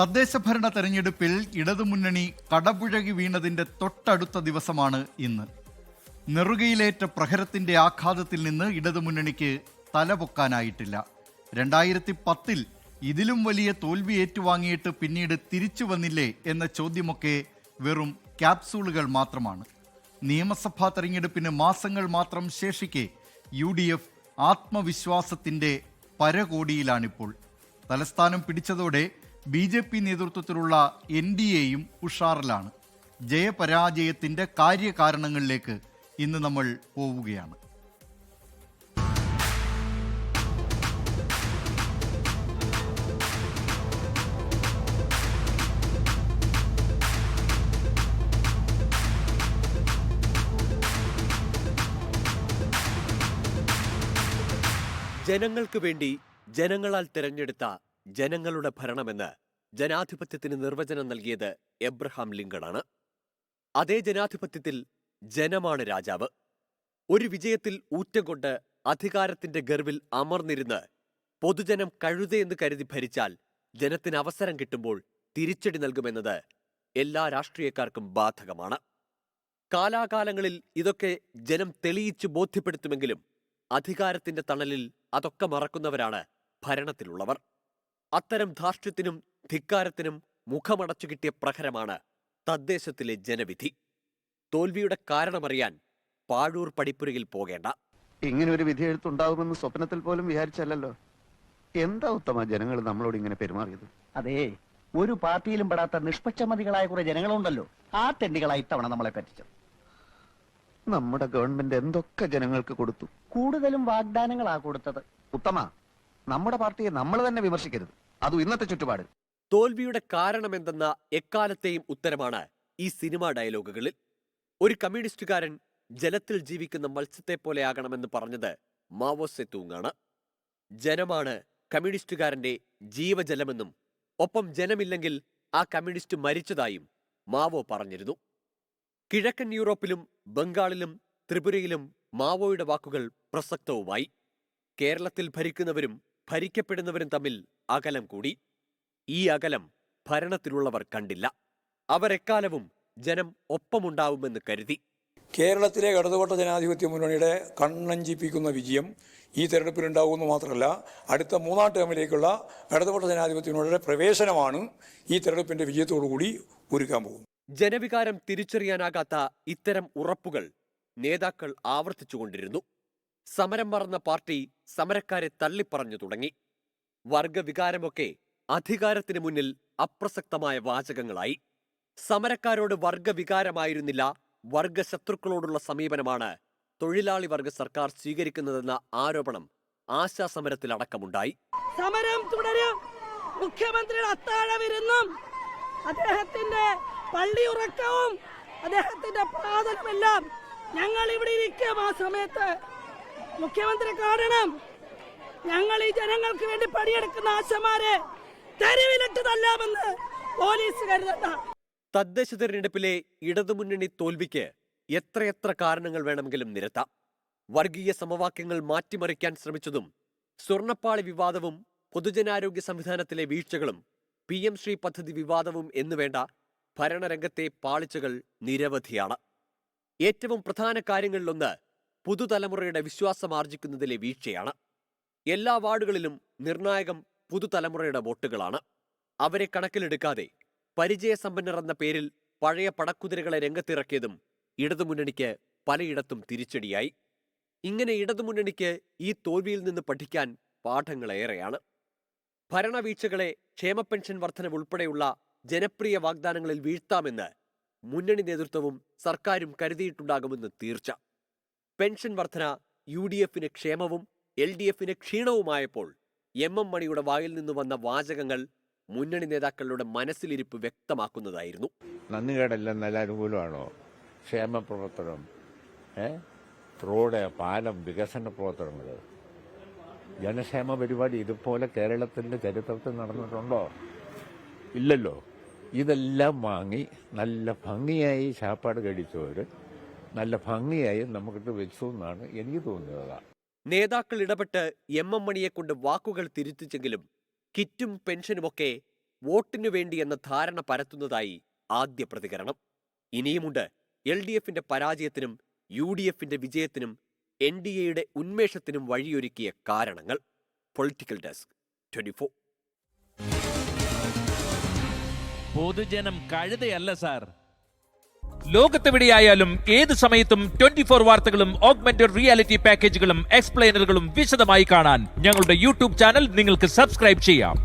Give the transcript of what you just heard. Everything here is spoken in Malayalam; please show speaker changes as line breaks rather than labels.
തദ്ദേശഭരണ തെരഞ്ഞെടുപ്പിൽ ഇടതുമുന്നണി കടപുഴകി വീണതിന്റെ തൊട്ടടുത്ത ദിവസമാണ് ഇന്ന്. നെറുകയിലേറ്റ പ്രഹരത്തിന്റെ ആഘാതത്തിൽ നിന്ന് ഇടതുമുന്നണിക്ക് തലപൊക്കാനായിട്ടില്ല. 2010 ഇതിലും വലിയ തോൽവി ഏറ്റുവാങ്ങിയിട്ട് പിന്നീട് തിരിച്ചു വന്നില്ലേ എന്ന ചോദ്യമൊക്കെ വെറും ക്യാപ്സൂളുകൾ മാത്രമാണ്. നിയമസഭാ തെരഞ്ഞെടുപ്പിന് മാസങ്ങൾ മാത്രം ശേഷിക്കെ UDF ആത്മവിശ്വാസത്തിന്റെ പരകോടിയിലാണിപ്പോൾ. തലസ്ഥാനം പിടിച്ചതോടെ BJP നേതൃത്വത്തിലുള്ള NDAയും ഉഷാറിലാണ്. ജയപരാജയത്തിന്റെ കാര്യകാരണങ്ങളിലേക്ക് ഇന്ന് നമ്മൾ പോവുകയാണ്.
ജനങ്ങൾക്ക് വേണ്ടി ജനങ്ങളാൽ തിരഞ്ഞെടുത്ത ജനങ്ങളുടെ ഭരണമെന്ന് ജനാധിപത്യത്തിന് നിർവചനം നൽകിയത് എബ്രഹാം ലിങ്കണാണ്. അതേ ജനാധിപത്യത്തിൽ ജനമാണ് രാജാവ്. ഒരു വിജയത്തിൽ ഊറ്റം കൊണ്ട് അധികാരത്തിന്റെ ഗർവിൽ അമർന്നിരുന്ന് പൊതുജനം കഴുതയെന്ന് കരുതി ഭരിച്ചാൽ ജനത്തിന് അവസരം കിട്ടുമ്പോൾ തിരിച്ചടി നൽകുമെന്നത് എല്ലാ രാഷ്ട്രീയക്കാർക്കും ബാധകമാണ്. കാലാകാലങ്ങളിൽ ഇതൊക്കെ ജനം തെളിയിച്ചു ബോധ്യപ്പെടുത്തുമെങ്കിലും അധികാരത്തിന്റെ തണലിൽ അതൊക്കെ മറക്കുന്നവരാണ് ഭരണത്തിലുള്ളവർ. അത്തരം ധാർഷ്ട്യത്തിനും ധിക്കാരത്തിനും മുഖമടച്ചു കിട്ടിയ പ്രഹരമാണ് തദ്ദേശത്തിലെ ജനവിധി. തോൽവിയുടെ കാരണമറിയാൻ പാഴൂർ പടിപ്പുരയിൽ പോകേണ്ട.
ഇങ്ങനെ ഒരു വിധി എഴുത്തുണ്ടാവുമെന്ന് സ്വപ്നത്തിൽ പോലും വിചാരിച്ചല്ലോ. എന്താ ഉത്തമ ജനങ്ങൾ നമ്മളോട് ഇങ്ങനെ പെരുമാറിയത്?
അതേ, ഒരു പാർട്ടിയിലും പെടാത്ത നിഷ്പക്ഷമതികളായ കുറെ ജനങ്ങളുണ്ടല്ലോ, ആ തെണ്ടികളായി ഇത്തവണ നമ്മളെ പറ്റിച്ചത്.
നമ്മുടെ ഗവൺമെന്റ് എന്തൊക്കെ ജനങ്ങൾക്ക് കൊടുത്തു?
കൂടുതലും വാഗ്ദാനങ്ങളാ കൊടുത്തത്.
ഉത്തമ, നമ്മുടെ പാർട്ടിയെ നമ്മൾ തന്നെ വിമർശിക്കരുത്, അതും ഇന്നത്തെ ചുറ്റുപാട്.
തോൽവിയുടെ കാരണമെന്തെന്ന എക്കാലത്തെയും ഉത്തരമാണ് ഈ സിനിമാ ഡയലോഗുകളിൽ. ഒരു കമ്മ്യൂണിസ്റ്റുകാരൻ ജലത്തിൽ ജീവിക്കുന്ന മത്സ്യത്തെ പോലെയാകണമെന്ന് പറഞ്ഞത് മാവോ സെതൂങ്ങാണ്. ജനമാണ് കമ്മ്യൂണിസ്റ്റുകാരന്റെ ജീവജലമെന്നും ഒപ്പം ജനമില്ലെങ്കിൽ ആ കമ്മ്യൂണിസ്റ്റ് മരിച്ചതായും മാവോ പറഞ്ഞിരുന്നു. കിഴക്കൻ യൂറോപ്പിലും ബംഗാളിലും ത്രിപുരയിലും മാവോയുടെ വാക്കുകൾ പ്രസക്തവുമായി. കേരളത്തിൽ ഭരിക്കുന്നവരും ഭരിക്കപ്പെടുന്നവരും തമ്മിൽ അകലം കൂടി. ഈ അകലം ഭരണത്തിലുള്ളവർ കണ്ടില്ല. അവരെക്കാലവും ജനം ഒപ്പമുണ്ടാവുമെന്ന് കരുതി.
കേരളത്തിലെ ഇടതുപക്ഷ ജനാധിപത്യ മുന്നണിയുടെ കണ്ണഞ്ചിപ്പിക്കുന്ന വിജയം ഈ തെരഞ്ഞെടുപ്പിലുണ്ടാകുമെന്ന് മാത്രമല്ല, അടുത്ത 3-ാം ടേമിലേക്കുള്ള ഇടതുപക്ഷ ജനാധിപത്യ മുന്നണിയുടെ പ്രവേശനമാണ് ഈ തെരഞ്ഞെടുപ്പിന്റെ വിജയത്തോടുകൂടി ഒരുക്കാൻ പോകുന്നത്.
ജനവികാരം തിരിച്ചറിയാനാകാത്ത ഇത്തരം ഉറപ്പുകൾ നേതാക്കൾ ആവർത്തിച്ചുകൊണ്ടിരുന്നു. സമരം മറന്ന പാർട്ടി സമരക്കാരെ തള്ളിപ്പറഞ്ഞു തുടങ്ങി. വർഗവികാരമൊക്കെ അധികാരത്തിന് മുന്നിൽ അപ്രസക്തമായ വാചകങ്ങളായി. സമരക്കാരോട് വർഗവികാരമായിരുന്നില്ല, വർഗശത്രുക്കളോടുള്ള സമീപനമാണ് തൊഴിലാളി വർഗ സർക്കാർ സ്വീകരിക്കുന്നതെന്ന ആരോപണം ആശാസമരത്തിലടക്കമുണ്ടായി.
സമരം തുടരും. മുഖ്യമന്ത്രിയുടെ അത്താഴവിരുന്നും അദ്ദേഹത്തിന്റെ പള്ളിയുറക്കവും അദ്ദേഹത്തിന്റെ പ്രാർത്ഥനയുമെല്ലാം ഞങ്ങൾ ഇവിടെ ഇരിക്കും. ആ സമയത്ത് മുഖ്യമന്ത്രി കാണണം, ഞങ്ങൾ ഈ ജനങ്ങൾക്ക് വേണ്ടി പണിയെടുക്കുന്ന ആശമാരെ തെരുവിലിട്ട് തല്ലാമെന്ന് പോലീസ് കരുതണ്ട.
തദ്ദേശ തെരഞ്ഞെടുപ്പിലെ ഇടതുമുന്നണി തോൽവിക്ക് എത്രയെത്ര കാരണങ്ങൾ വേണമെങ്കിലും നിരത്താം. വർഗീയ സമവാക്യങ്ങൾ മാറ്റിമറിക്കാൻ ശ്രമിച്ചതും സ്വർണ്ണപ്പാളി വിവാദവും പൊതുജനാരോഗ്യ സംവിധാനത്തിലെ വീഴ്ചകളും PM ശ്രീ പദ്ധതി വിവാദവും എന്നുവേണ്ട ഭരണരംഗത്തെ പാളിച്ചകൾ നിരവധിയാണ്. ഏറ്റവും പ്രധാന കാര്യങ്ങളിലൊന്ന് പുതുതലമുറയുടെ വിശ്വാസമാർജിക്കുന്നതിലെ വീഴ്ചയാണ്. എല്ലാ വാർഡുകളിലും നിർണായകം പുതുതലമുറയുടെ വോട്ടുകളാണ്. അവരെ കണക്കിലെടുക്കാതെ പരിചയസമ്പന്നർ എന്ന പേരിൽ പഴയ പടക്കുതിരകളെ രംഗത്തിറക്കിയതും ഇടതുമുന്നണിക്ക് പലയിടത്തും തിരിച്ചടിയായി. ഇങ്ങനെ ഇടതുമുന്നണിക്ക് ഈ തോൽവിയിൽ നിന്ന് പഠിക്കാൻ പാഠങ്ങളേറെയാണ്. ഭരണവീഴ്ചകളെ ക്ഷേമ പെൻഷൻ വർധനവ് ഉൾപ്പെടെയുള്ള ജനപ്രിയ വാഗ്ദാനങ്ങളിൽ വീഴ്ത്താമെന്ന് മുന്നണി നേതൃത്വവും സർക്കാരും കരുതിയിട്ടുണ്ടാകുമെന്ന് തീർച്ച. പെൻഷൻ വർധന UDFന് ക്ഷേമവും LDFന് ക്ഷീണവുമായപ്പോൾ MM മണിയുടെ വായിൽ നിന്ന് വന്ന വാചകങ്ങൾ മുന്നണി നേതാക്കളുടെ മനസ്സിലിരിപ്പ് വ്യക്തമാക്കുന്നതായിരുന്നു.
നന്ദികേടെല്ലാം നല്ല അനുകൂലമാണോ? ക്ഷേമ പ്രവർത്തനം, റോഡ്, പാലം, വികസന പ്രവർത്തനങ്ങൾ, ജനക്ഷേമ പരിപാടി ഇതുപോലെ കേരളത്തിൻ്റെ ചരിത്രത്തിൽ നടന്നിട്ടുണ്ടോ? ഇല്ലല്ലോ. ഇതെല്ലാം വാങ്ങി നല്ല ഭംഗിയായി ശാപ്പാട് കഴിച്ചവർ നല്ല ഭംഗിയായി നമുക്കിട്ട് വെച്ചു എന്നാണ് എനിക്ക് തോന്നുന്നത്.
നേതാക്കൾ ഇടപെട്ട് MM മണിയെ കൊണ്ട് വാക്കുകൾ തിരുത്തിച്ചെങ്കിലും കിറ്റും പെൻഷനുമൊക്കെ വോട്ടിനു വേണ്ടി എന്ന ധാരണ പരത്തുന്നതായി ആദ്യ പ്രതികരണം. ഇനിയുമുണ്ട് LDFന്റെ പരാജയത്തിനും UDFന്റെ വിജയത്തിനും NDAയുടെ ഉന്മേഷത്തിനും വഴിയൊരുക്കിയ കാരണങ്ങൾ. Political desk 24.
പൊതുജനം കഴുതയല്ല സാർ. ലോകത്തെവിടെയായാലും ഏത് സമയത്തും 24 വാർത്തകളും ഓഗ്മെന്റഡ് റിയാലിറ്റി പാക്കേജുകളും എക്സ്പ്ലെയിനറുകളും വിശദമായി കാണാൻ ഞങ്ങളുടെ YouTube ചാനൽ നിങ്ങൾക്ക് സബ്സ്ക്രൈബ് ചെയ്യാം.